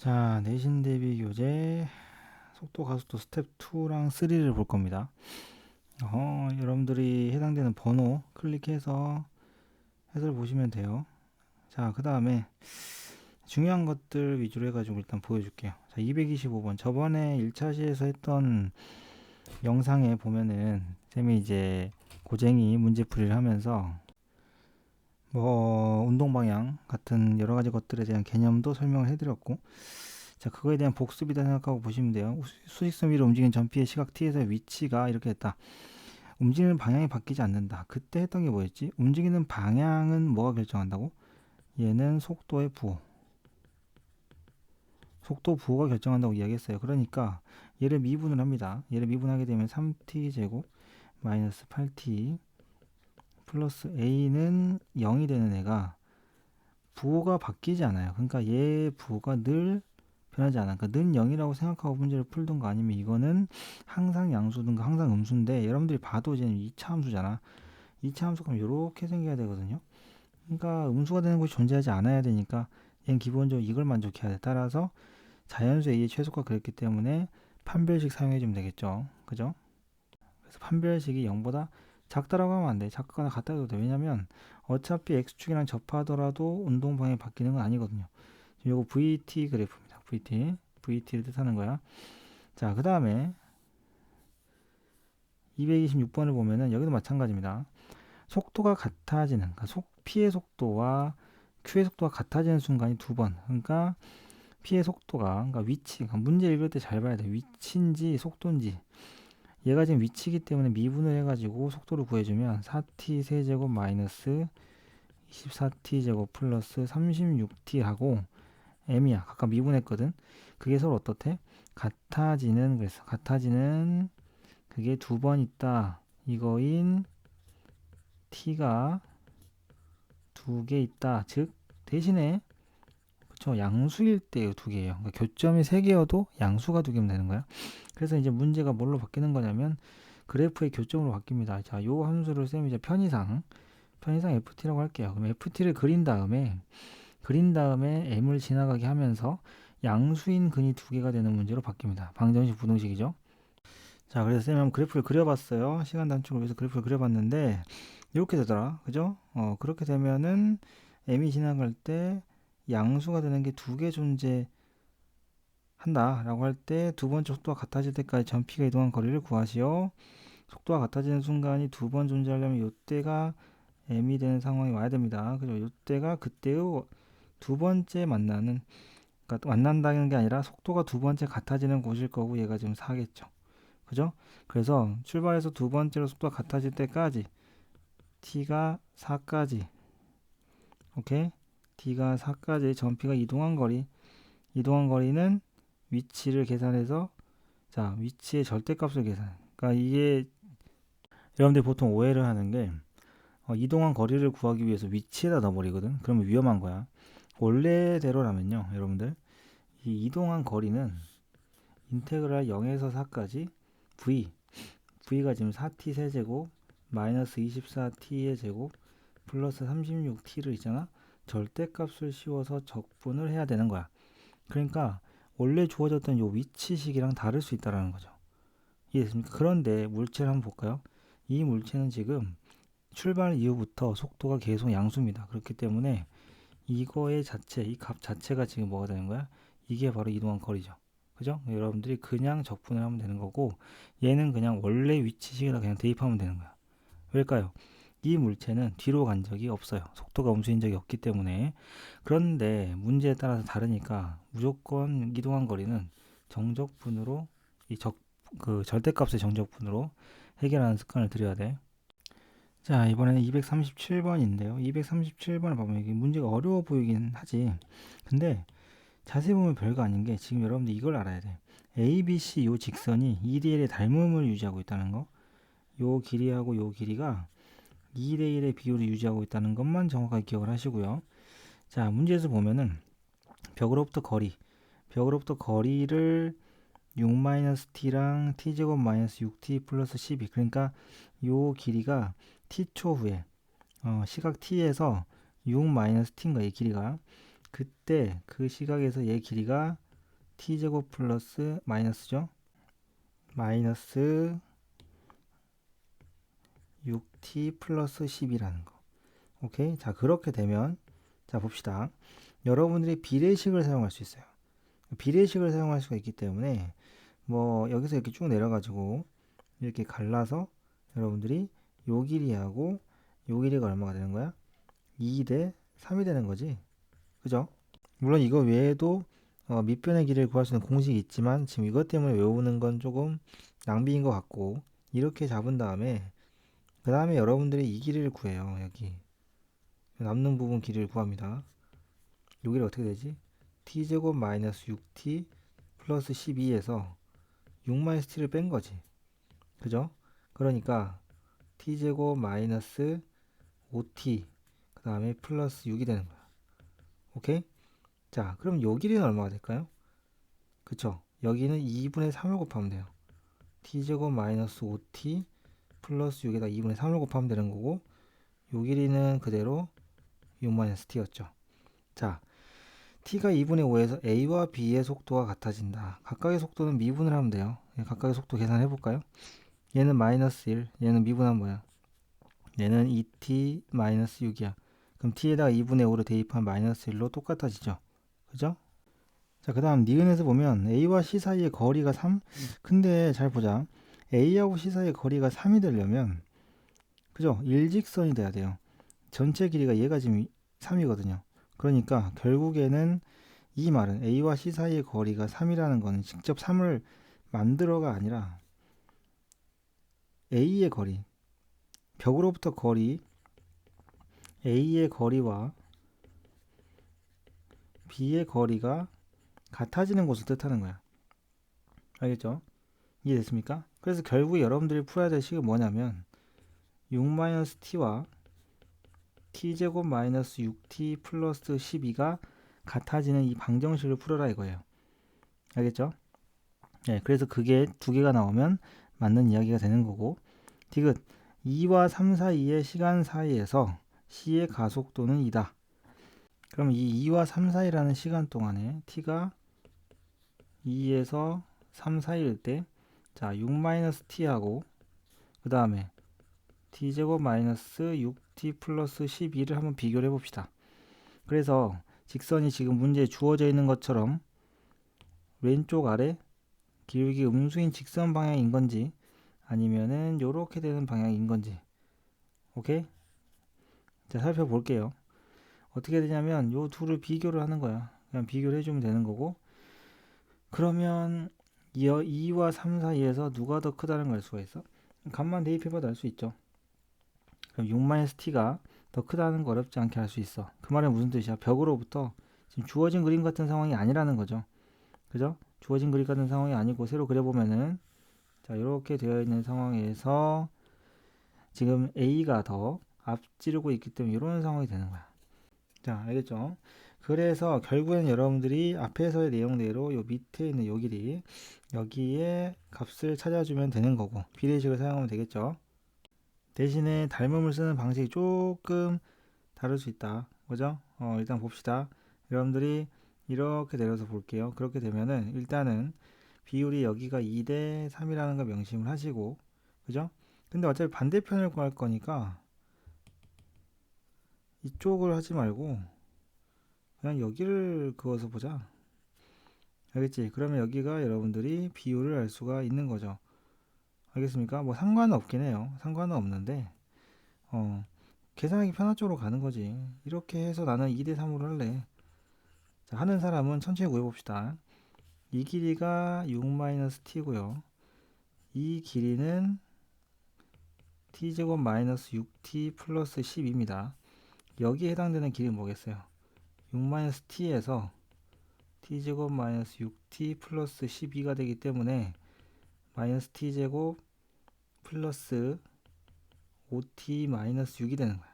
자, 내신 대비 교재 속도 가속도 스텝 2랑 3를 볼 겁니다. 여러분들이 해당되는 번호 클릭해서 해설 보시면 돼요. 자, 그 다음에 중요한 것들 위주로 해가지고 일단 보여줄게요. 자, 225번. 저번에 1차 시에서 했던 영상에 보면은 쌤이 이제 고쟁이 문제풀이를 하면서 운동 방향 같은 여러 가지 것들에 대한 개념도 설명을 해드렸고, 자, 그거에 대한 복습이다 생각하고 보시면 돼요. 수직선 위로 움직이는 전피의 시각 t에서의 위치가 이렇게 됐다. 움직이는 방향이 바뀌지 않는다. 그때 했던 게 뭐였지? 움직이는 방향은 뭐가 결정한다고? 얘는 속도의 부호. 속도 부호가 결정한다고 이야기했어요. 그러니까 얘를 미분을 합니다. 얘를 미분하게 되면 3t 제곱 마이너스 8t 플러스 a는 0이 되는 애가 부호가 바뀌지 않아요. 그러니까 얘 부호가 늘 변하지 않아. 그러니까 는 0이라고 생각하고 문제를 풀든가 아니면 이거는 항상 양수든가 항상 음수인데 여러분들이 봐도 이제 2차 함수잖아. 2차 함수가 이렇게 생겨야 되거든요. 그러니까 음수가 되는 것이 존재하지 않아야 되니까 얘는 기본적으로 이걸 만족해야 돼. 따라서 자연수 A의 최소가 그랬기 때문에 판별식 사용해주면 되겠죠. 그죠? 그래서 판별식이 0보다 작다라고 하면 안 돼. 작거나 같다고 해도 돼. 왜냐면 어차피 X축이랑 접하더라도 운동 방향이 바뀌는 건 아니거든요. 요거 VT 그래프입니다. VT를 뜻하는 거야. 자, 그 다음에 226번을 보면은 여기도 마찬가지입니다. 속도가 같아지는, 그러니까 P의 속도와 Q의 속도가 같아지는 순간이 두 번. 그러니까 P의 속도가, 그러니까 위치, 그러니까 문제 읽을 때 잘 봐야 돼. 위치인지 속도인지. 얘가 지금 위치이기 때문에 미분을 해가지고 속도를 구해주면 4t 세제곱 마이너스 24t 제곱 플러스 36t 하고 m이야. 각각 미분했거든. 그게 서로 어떻대? 같아지는, 그래서 같아지는 그게 두 번 있다. 이거인 t가 두 개 있다. 즉 대신에 그쵸, 양수일 때 두 개예요. 그러니까 교점이 세 개여도 양수가 두 개면 되는 거야. 그래서 이제 문제가 뭘로 바뀌는 거냐면 그래프의 교점으로 바뀝니다. 자, 요 함수를 쌤이 이제 편의상 ft라고 할게요. 그럼 ft를 그린 다음에 m을 지나가게 하면서 양수인 근이 두 개가 되는 문제로 바뀝니다. 방정식 부등식이죠. 자, 그래서 쌤이 한번 그래프를 그려봤어요. 시간 단축을 위해서 그래프를 그려봤는데 이렇게 되더라. 그죠? 그렇게 되면은 m이 지나갈 때 양수가 되는 게 두 개 존재한다 라고 할 때 두 번째 속도가 같아질 때까지 전피가 이동한 거리를 구하시오. 속도가 같아지는 순간이 두 번 존재하려면 이때가 m이 되는 상황이 와야 됩니다. 그죠? 이때가 그때의 두 번째 만나는, 그러니까 만난다는 게 아니라 속도가 두 번째 같아지는 곳일 거고 얘가 지금 4겠죠. 그죠? 그래서 출발해서 두 번째로 속도가 같아질 때까지 t가 4까지, 오케이? t가 4까지 전피가 이동한 거리는 위치를 계산해서, 자, 위치의 절대값을 계산. 그러니까 이게 여러분들이 보통 오해를 하는 게 이동한 거리를 구하기 위해서 위치에다 넣어버리거든. 그러면 위험한 거야. 원래대로라면요, 여러분들 이 이동한 거리는 인테그랄 0에서 4까지 v가 지금 4t 세제곱 마이너스 24t의 제곱 플러스 36t를 있잖아. 절대값을 씌워서 적분을 해야 되는 거야. 그러니까 원래 주어졌던 요 위치식이랑 다를 수 있다라는 거죠. 이해됐습니까? 그런데 물체를 한번 볼까요? 이 물체는 지금 출발 이후부터 속도가 계속 양수입니다. 그렇기 때문에 이거의 자체, 이 값 자체가 지금 뭐가 되는 거야? 이게 바로 이동한 거리죠. 그죠? 여러분들이 그냥 적분을 하면 되는 거고 얘는 그냥 원래 위치식에다 그냥 대입하면 되는 거야. 왜일까요? 이 물체는 뒤로 간 적이 없어요. 속도가 음수인 적이 없기 때문에. 그런데 문제에 따라서 다르니까 무조건 이동한 거리는 정적분으로 그 절대값의 정적분으로 해결하는 습관을 들여야 돼. 자, 이번에는 237번인데요. 237번을 보면 이게 문제가 어려워 보이긴 하지. 근데 자세히 보면 별거 아닌 게 지금 여러분들 이걸 알아야 돼. ABC 요 직선이 2대1의 닮음을 유지하고 있다는 거. 요 길이하고 요 길이가 2대1의 비율을 유지하고 있다는 것만 정확하게 기억을 하시고요. 자, 문제에서 보면은 벽으로부터 거리를 6-t랑 t제곱 마이너스 6t 플러스 12, 그러니까 요 길이가 t초 후에 시각 t에서 6-t인가 이 길이가, 그때 그 시각에서 얘 길이가 t제곱 플러스 마이너스죠. 마이너스 6t 플러스 10이라는 거. 오케이. 자, 그렇게 되면 자, 봅시다. 여러분들이 비례식을 사용할 수 있어요. 비례식을 사용할 수가 있기 때문에 뭐 여기서 이렇게 쭉 내려가지고 이렇게 갈라서 여러분들이 요 길이하고 요 길이가 얼마가 되는 거야? 2 대 3이 되는 거지. 그죠? 물론 이거 외에도 밑변의 길이를 구할 수 있는 공식이 있지만 지금 이것 때문에 외우는 건 조금 낭비인 것 같고, 이렇게 잡은 다음에 그 다음에 여러분들이 이 길이를 구해요. 여기 남는 부분 길이를 구합니다. 요 길이 어떻게 되지? t제곱 마이너스 6t 플러스 12에서 6 마이너스 t를 뺀 거지. 그죠? 그러니까 t제곱 마이너스 5t 그 다음에 플러스 6이 되는 거야. 오케이? 자, 그럼 요 길이는 얼마가 될까요? 그쵸? 여기는 2분의 3을 곱하면 돼요. t제곱 마이너스 5t 플러스 6에다 2분의 3을 곱하면 되는 거고, 요 길이는 그대로 6 마이너스 t였죠. 자, t가 2분의 5에서 a와 b의 속도가 같아진다. 각각의 속도는 미분을 하면 돼요. 각각의 속도 계산해 볼까요? 얘는 마이너스 1, 얘는 미분하면 뭐야? 얘는 2t 마이너스 6이야. 그럼 t에다가 2분의 5를 대입한 마이너스 1로 똑같아지죠. 그죠? 자, 그 다음 니은에서 보면 a와 c 사이의 거리가 3? 근데 잘 보자. a하고 c 사이의 거리가 3이 되려면, 그죠? 일직선이 돼야 돼요. 전체 길이가 얘가 지금 3이거든요. 그러니까 결국에는 이 말은 a와 c 사이의 거리가 3이라는 거는 직접 3을 만들어가 아니라 a의 거리, 벽으로부터 거리 a의 거리와 b의 거리가 같아지는 곳을 뜻하는 거야. 알겠죠? 이해됐습니까? 그래서 결국 여러분들이 풀어야 될 식은 뭐냐면 6-t와 t제곱 마이너스 6t 플러스 12가 같아지는 이 방정식을 풀어라 이거예요. 알겠죠? 네, 그래서 그게 두 개가 나오면 맞는 이야기가 되는 거고, 디귿 2와 3 사이의 시간 사이에서 c의 가속도는 2다. 그럼 이 2와 3 사이라는 시간 동안에 t가 2에서 3 사이일 때, 자, 6-t하고 그 다음에 t제곱 마이너스 6t 플러스 12를 한번 비교를 해봅시다. 그래서 직선이 지금 문제에 주어져 있는 것처럼 왼쪽 아래 기울기 음수인 직선 방향인 건지 아니면은 요렇게 되는 방향인 건지, 오케이? 자, 살펴볼게요. 어떻게 되냐면 요 둘을 비교를 하는 거야. 그냥 비교를 해주면 되는 거고, 그러면 2와 3 사이에서 누가 더 크다는 걸 알 수가 있어? 값만 대입해봐도 알 수 있죠. 그럼 6-t가 더 크다는 거 어렵지 않게 알 수 있어. 그 말은 무슨 뜻이야? 벽으로부터 지금 주어진 그림 같은 상황이 아니라는 거죠. 그죠? 주어진 그림 같은 상황이 아니고 새로 그려보면은, 자, 이렇게 되어 있는 상황에서 지금 A가 더 앞지르고 있기 때문에 이런 상황이 되는 거야. 자, 알겠죠? 그래서 결국엔 여러분들이 앞에서의 내용대로 요 밑에 있는 요 길이 여기에 값을 찾아주면 되는 거고, 비례식을 사용하면 되겠죠. 대신에 닮음을 쓰는 방식이 조금 다를 수 있다. 그죠? 일단 봅시다. 여러분들이 이렇게 내려서 볼게요. 그렇게 되면은 일단은 비율이 여기가 2대 3이라는 걸 명심을 하시고, 그죠? 근데 어차피 반대편을 구할 거니까 이쪽을 하지 말고 그냥 여기를 그어서 보자. 알겠지? 그러면 여기가 여러분들이 비율을 알 수가 있는 거죠. 알겠습니까? 뭐 상관은 없긴 해요. 상관은 없는데 계산하기 편한 쪽으로 가는 거지. 이렇게 해서 나는 2대 3으로 할래. 자, 하는 사람은 천천히 구해봅시다. 이 길이가 6-t고요. 이 길이는 t제곱 마이너스 6t 플러스 10입니다. 여기에 해당되는 길이 뭐겠어요? 6-t에서 t제곱 마이너스 6t 플러스 12가 되기 때문에 마이너스 t제곱 플러스 5t 마이너스 6이 되는 거야.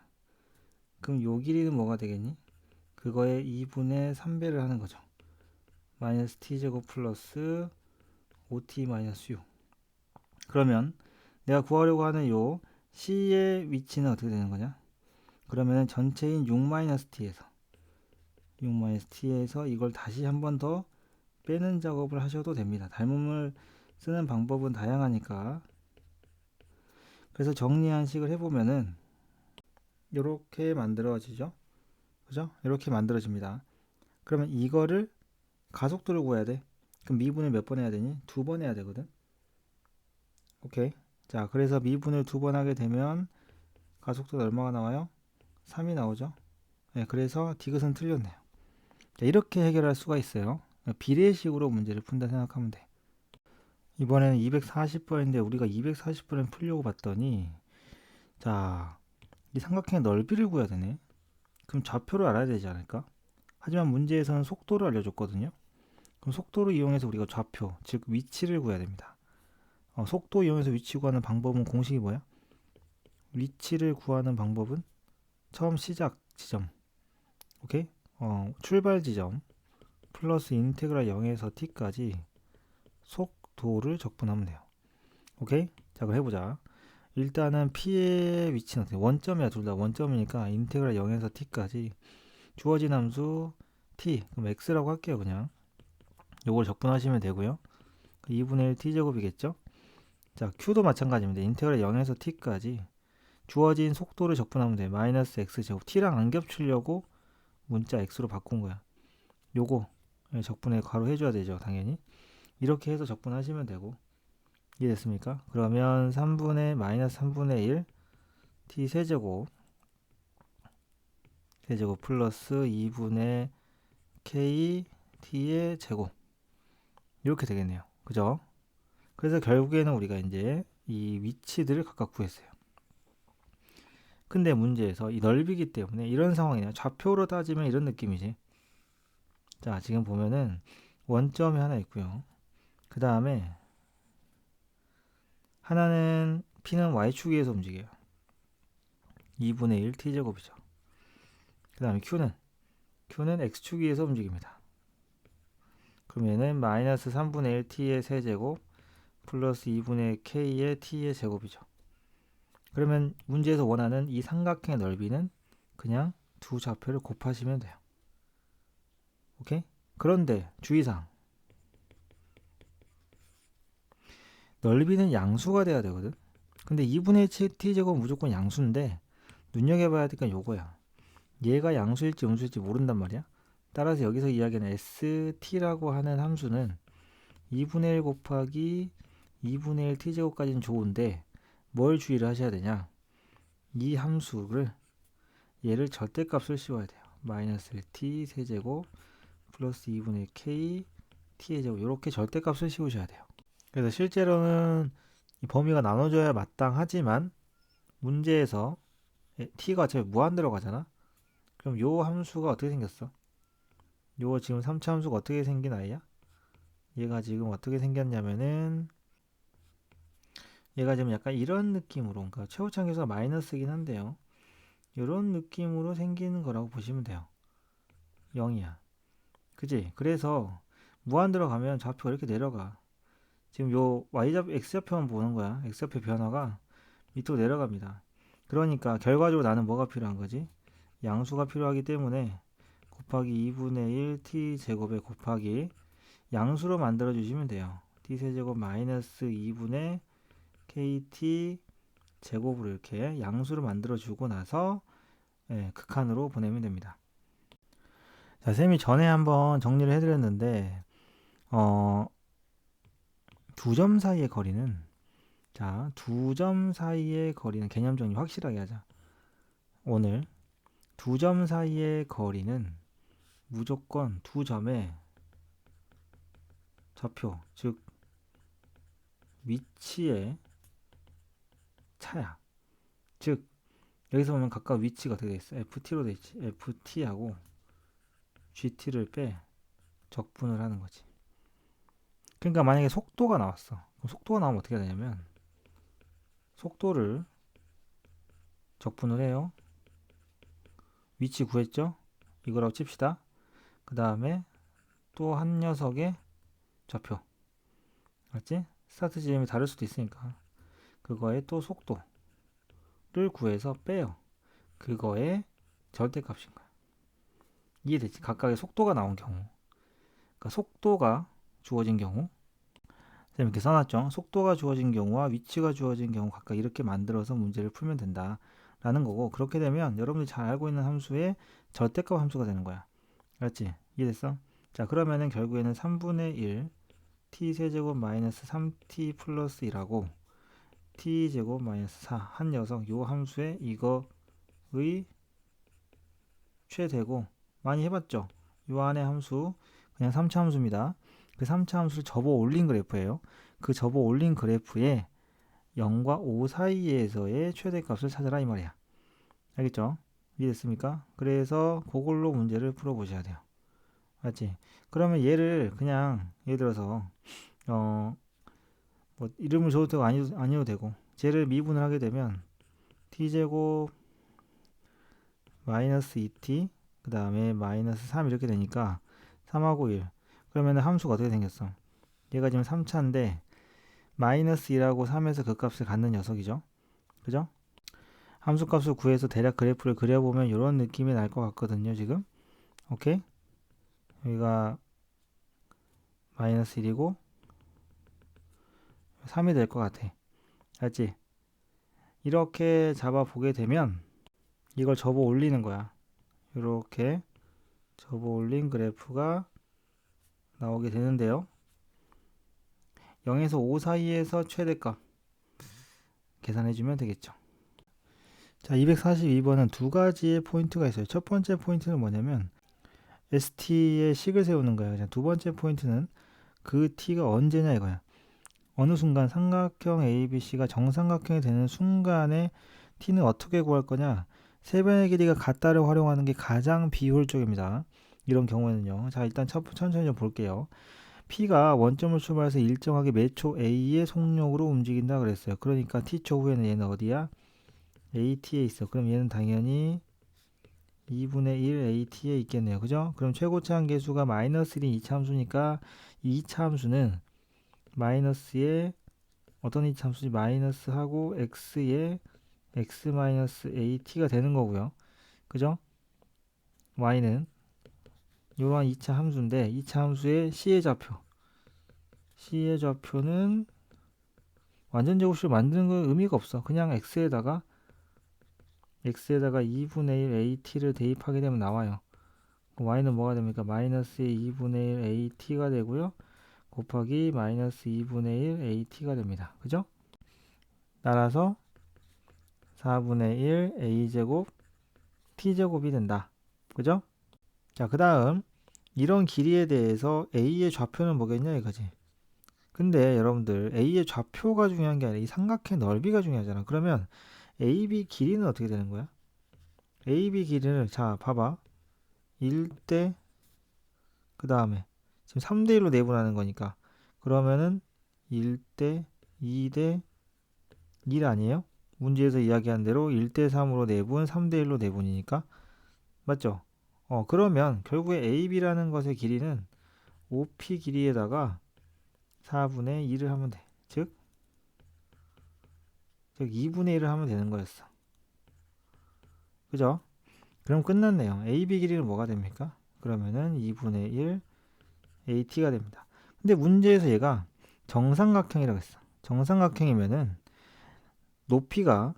그럼 요 길이는 뭐가 되겠니? 그거에 2분의 3배를 하는 거죠. 마이너스 t제곱 플러스 5t 마이너스 6. 그러면 내가 구하려고 하는 요 c의 위치는 어떻게 되는 거냐? 그러면 전체인 6-t에서 이걸 다시 한 번 더 빼는 작업을 하셔도 됩니다. 닮음을 쓰는 방법은 다양하니까. 그래서 정리한 식을 해보면은 이렇게 만들어지죠. 그죠? 이렇게 만들어집니다. 그러면 이거를 가속도를 구해야 돼. 그럼 미분을 몇 번 해야 되니? 2번 해야 되거든. 오케이. 자, 그래서 미분을 2번 하게 되면 가속도가 얼마가 나와요? 3이 나오죠. 네, 그래서 디귿은 틀렸네요. 자, 이렇게 해결할 수가 있어요. 비례식으로 문제를 푼다 생각하면 돼. 이번에는 240번인데 우리가 240번을 풀려고 봤더니, 자, 이 삼각형의 넓이를 구해야 되네. 그럼 좌표를 알아야 되지 않을까? 하지만 문제에서는 속도를 알려줬거든요. 그럼 속도를 이용해서 우리가 좌표, 즉 위치를 구해야 됩니다. 속도 이용해서 위치 구하는 방법은 공식이 뭐야? 위치를 구하는 방법은 처음 시작 지점, 오케이? 출발 지점 플러스 인테그랄 0에서 t까지 속도를 적분하면 돼요. 오케이? 자, 그럼 해보자. 일단은 p의 위치는 어떻게? 원점이야. 둘 다 원점이니까 인테그랄 0에서 t까지 주어진 함수 t, 그럼 x라고 할게요. 그냥 요걸 적분하시면 되고요. 2분의 1 t제곱이겠죠? 자, q도 마찬가지입니다. 인테그랄 0에서 t까지 주어진 속도를 적분하면 돼. 마이너스 x제곱. t랑 안 겹치려고 문자 x로 바꾼 거야. 요거 적분에 괄호 해줘야 되죠. 당연히. 이렇게 해서 적분하시면 되고. 이해됐습니까? 그러면 3분의 마이너스 3분의 1 t 세제곱 플러스 2분의 k t의 제곱 이렇게 되겠네요. 그죠? 그래서 결국에는 우리가 이제 이 위치들을 각각 구했어요. 근데 문제에서 이 넓이기 때문에 이런 상황이네요. 좌표로 따지면 이런 느낌이지. 자, 지금 보면은 원점이 하나 있고요. 그 다음에 하나는 P는 Y축에서 움직여요. 2분의 1 T제곱이죠. 그 다음에 Q는 X축에서 움직입니다. 그럼 얘는 마이너스 3분의 1 T의 세제곱 플러스 2분의 K의 T의 제곱이죠. 그러면 문제에서 원하는 이 삼각형의 넓이는 그냥 두 좌표를 곱하시면 돼요. 오케이? 그런데 주의사항, 넓이는 양수가 돼야 되거든. 근데 2분의 1 t제곱은 무조건 양수인데 눈여겨봐야 될 건 요거야. 얘가 양수일지 음수일지 모른단 말이야. 따라서 여기서 이야기하는 st라고 하는 함수는 2분의 1 곱하기 2분의 1 t제곱까지는 좋은데 뭘 주의를 하셔야 되냐. 이 함수를 얘를 절대값을 씌워야 돼요. 마이너스 1t 세제곱 플러스 2분의 k t의 제곱 이렇게 절대값을 씌우셔야 돼요. 그래서 실제로는 이 범위가 나눠져야 마땅하지만 문제에서 t가 어차피 무한 들어가잖아. 그럼 요 함수가 어떻게 생겼어? 요 지금 3차 함수가 어떻게 생긴 아이야? 얘가 지금 어떻게 생겼냐면은 얘가 지금 약간 이런 느낌으로, 그러니까 최고차 계수가 마이너스이긴 한데요. 이런 느낌으로 생기는 거라고 보시면 돼요. 0이야. 그지? 그래서 무한 들어가면 좌표가 이렇게 내려가. 지금 요 x좌표만 보는 거야. x좌표 변화가 밑으로 내려갑니다. 그러니까 결과적으로 나는 뭐가 필요한 거지? 양수가 필요하기 때문에 곱하기 2분의 1 t제곱에 곱하기 양수로 만들어 주시면 돼요. t세제곱 마이너스 2분의 kt 제곱으로 이렇게 양수로 만들어 주고 나서 극한으로 보내면 됩니다. 자, 쌤이 전에 한번 정리를 해드렸는데 두 점 사이의 거리는, 자, 두 점 사이의 거리는 개념 정리 확실하게 하자. 오늘 두 점 사이의 거리는 무조건 두 점의 좌표, 즉 위치의 차야. 즉 여기서 보면 각각 위치가 어떻게 돼 있어? ft로 돼 있지. ft하고 gt를 빼 적분을 하는 거지. 그러니까 만약에 속도가 나왔어. 그럼 속도가 나오면 어떻게 되냐면 속도를 적분을 해요. 위치 구했죠? 이거라고 칩시다. 그 다음에 또 한 녀석의 좌표. 맞지? 스타트 지점이 다를 수도 있으니까 그거에 또 속도를 구해서 빼요. 그거의 절대값인 거야. 이해되지? 각각의 속도가 나온 경우. 그러니까 속도가 주어진 경우. 쌤 이렇게 써놨죠. 속도가 주어진 경우와 위치가 주어진 경우 각각 이렇게 만들어서 문제를 풀면 된다 라는 거고, 그렇게 되면 여러분들이 잘 알고 있는 함수의 절대값 함수가 되는 거야. 알았지? 이해됐어? 자, 그러면은 결국에는 3분의 1 t세제곱 마이너스 3t 플러스 1하고 t제곱 마이너스 4 한 녀석 요 함수에 이거의 최대고, 많이 해봤죠? 요 안에 함수 그냥 3차 함수입니다. 그 3차 함수를 접어 올린 그래프예요. 그 접어 올린 그래프에 0과 5 사이에서의 최대값을 찾아라 이 말이야. 알겠죠? 이해됐습니까? 그래서 그걸로 문제를 풀어보셔야 돼요. 맞지? 그러면 얘를 그냥 예를 들어서 뭐 이름을 줘도 되고 아니어도 되고, 쟤를 미분을 하게 되면 t제곱 마이너스 2t 그 다음에 마이너스 3 이렇게 되니까 3하고 1. 그러면 함수가 어떻게 생겼어? 얘가 지금 3차인데 마이너스 1하고 3에서 그 값을 갖는 녀석이죠. 그죠? 함수 값을 구해서 대략 그래프를 그려보면 이런 느낌이 날 것 같거든요. 지금 오케이? 여기가 마이너스 1이고 3이 될 것 같아. 알지? 이렇게 잡아 보게 되면 이걸 접어 올리는 거야. 이렇게 접어 올린 그래프가 나오게 되는데요. 0에서 5 사이에서 최대값 계산해주면 되겠죠. 자, 242번은 두 가지의 포인트가 있어요. 첫 번째 포인트는 뭐냐면 ST의 식을 세우는 거예요. 두 번째 포인트는 그 T가 언제냐 이거야. 어느 순간 삼각형 ABC가 정삼각형이 되는 순간에 T는 어떻게 구할 거냐. 세 변의 길이가 같다를 활용하는 게 가장 비효율적입니다. 이런 경우에는요. 자, 일단 천천히 좀 볼게요. P가 원점을 출발해서 일정하게 매초 A의 속력으로 움직인다 그랬어요. 그러니까 T초 후에는 얘는 어디야? AT에 있어. 그럼 얘는 당연히 2분의 1 AT에 있겠네요. 그죠? 그럼 최고차 함계수가 마이너스 1인 2차 함수니까 이 2차 함수는 마이너스에 어떤 2차 함수지? 마이너스하고 x에 x 마이너스 AT가 되는 거고요. 그죠? y는 이러한 2차 함수인데 2차 함수의 C의 좌표는 완전 제곱식을 만드는 건 의미가 없어. 그냥 x에다가 2분의 1 AT를 대입하게 되면 나와요. y는 뭐가 됩니까? 마이너스 2분의 1 AT가 되고요. 곱하기 마이너스 2분의 1 AT가 됩니다. 그죠? 따라서 4분의 1 A제곱 T제곱이 된다. 그죠? 자, 그 다음 이런 길이에 대해서 A의 좌표는 뭐겠냐 이거지. 근데 여러분들 A의 좌표가 중요한 게 아니라 이 삼각형 넓이가 중요하잖아. 그러면 AB 길이는 어떻게 되는 거야? AB 길이를 자 봐봐. 1대 그 다음에 지금 3대 1로 내분하는 거니까 그러면은 1대 2대 1 아니에요? 문제에서 이야기한 대로 1대 3으로 내분 3대 1로 내분이니까 맞죠? 그러면 결국에 AB라는 것의 길이는 OP 길이에다가 4분의 1을 하면 돼. 즉 2분의 1을 하면 되는 거였어. 그죠? 그럼 끝났네요. AB 길이는 뭐가 됩니까? 그러면은 2분의 1 AT가 됩니다. 근데 문제에서 얘가 정삼각형이라고 했어. 정삼각형이면은 높이가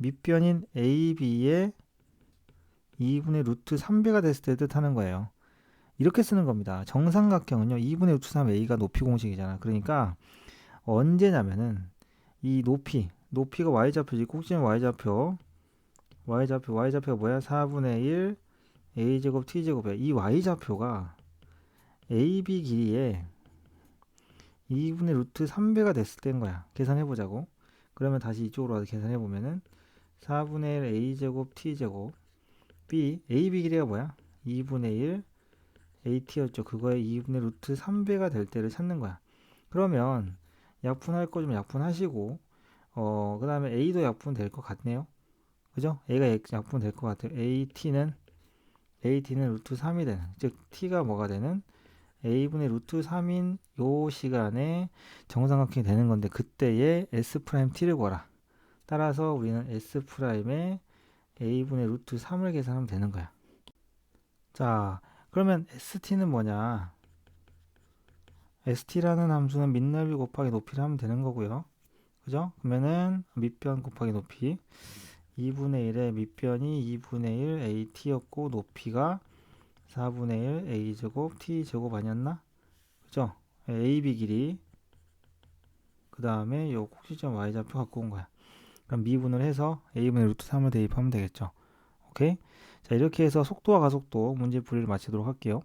밑변인 AB의 2분의 루트 3배가 됐을 때 뜻하는 거예요. 이렇게 쓰는 겁니다. 정삼각형은요, 2분의 루트 3a가 높이 공식이잖아. 그러니까 언제냐면은 이 높이가 y좌표지. 꼭지는 y좌표가 뭐야? 4분의 1 a제곱 t제곱이야. 이 y좌표가 ab 길이에 2분의 루트 3배가 됐을 때인 거야. 계산해보자고. 그러면 다시 이쪽으로 와서 계산해보면은 4분의 1 a제곱 t제곱 b ab 길이가 뭐야? 2분의 1 at였죠. 그거에 2분의 루트 3배가 될 때를 찾는 거야. 그러면 약분할 거 좀 약분하시고 그 다음에 a도 약분 될 것 같네요. 그죠? a가 약분 될 것 같아요. at는 루트 3이 되는, 즉 t가 뭐가 되는 a분의 루트 3인 요 시간에 정삼각형이 되는 건데 그때의 s't를 구하라. 따라서 우리는 s'의 a분의 루트 3을 계산하면 되는 거야. 자, 그러면 st는 뭐냐? st라는 함수는 밑넓이 곱하기 높이를 하면 되는 거고요. 그죠? 그러면은 밑변 곱하기 높이 2분의 1의 밑변이 2분의 1 at였고 높이가 4분의 1 a제곱 t제곱 아니었나? 그죠? ab 길이 그 다음에 요 꼭지점 y좌표 갖고 온 거야. 그럼 미분을 해서 a분의 루트 3을 대입하면 되겠죠. 오케이? 자, 이렇게 해서 속도와 가속도 문제 풀이를 마치도록 할게요.